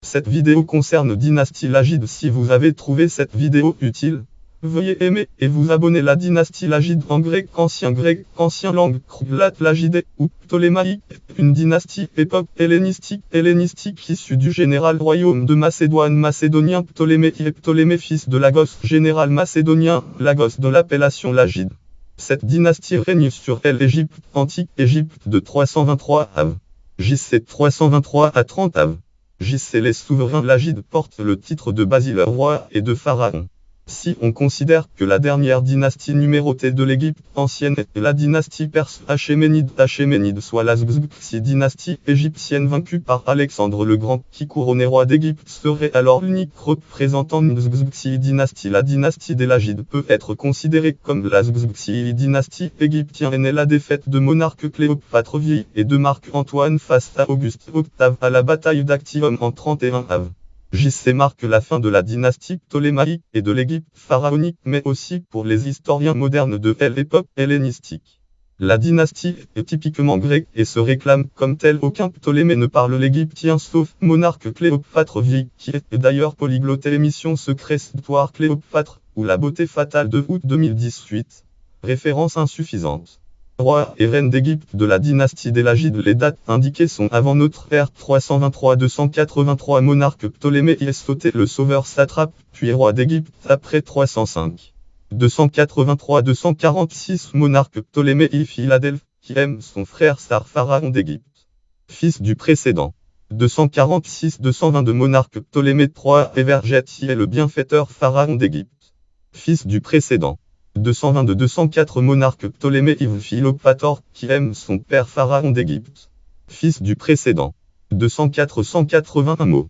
Cette vidéo concerne Dynastie Lagide. Si vous avez trouvé cette vidéo utile, veuillez aimer et vous abonner. La dynastie Lagide en grec, ancien langue croate Lagide ou ptolémaïque, une dynastie époque hellénistique issue du général royaume de Macédoine macédonien Ptolémée fils de Lagos, général macédonien, Lagos de l'appellation Lagide. Cette dynastie règne sur l'Égypte antique, Égypte de 323 av. JC 323 à 30 av. JC les souverains Lagides portent le titre de Basile roi et de pharaon. Si on considère que la dernière dynastie numérotée de l'Égypte ancienne est la dynastie perse Achéménide, soit la Xxi dynastie égyptienne vaincue par Alexandre le Grand, qui couronné roi d'Égypte serait alors l'unique représentant de Xxi dynastie. La dynastie des Lagides peut être considérée comme la Xxi dynastie égyptienne et la défaite de monarque Cléopâtre vieille et de Marc-Antoine face à Auguste Octave à la bataille d'Actium en 31 av. JC marque la fin de la dynastie ptolémaïque et de l'Égypte pharaonique, mais aussi pour les historiens modernes de l'époque hellénistique. La dynastie est typiquement grecque et se réclame comme telle. Aucun Ptolémée ne parle l'égyptien sauf monarque Cléopâtre vieille, qui est d'ailleurs polyglotte. Émission Secret Histoire Cléopâtre, ou La beauté fatale de août 2018. Référence insuffisante. Roi et reine d'Égypte de la dynastie des Lagides. Les dates indiquées sont avant notre ère 323-283. Monarque Ptolémée Iessoté le sauveur satrape, puis roi d'Égypte après 305. 283-246. Monarque Ptolémée I Philadelphe, qui aime son frère Sar pharaon d'Égypte. Fils du précédent. 246-222. Monarque Ptolémée III Évergète est le bienfaiteur pharaon d'Égypte. Fils du précédent. 222-204. Monarque Ptolémée I Philopator, qui aime son père pharaon d'Égypte. Fils du précédent. 204-181 mots.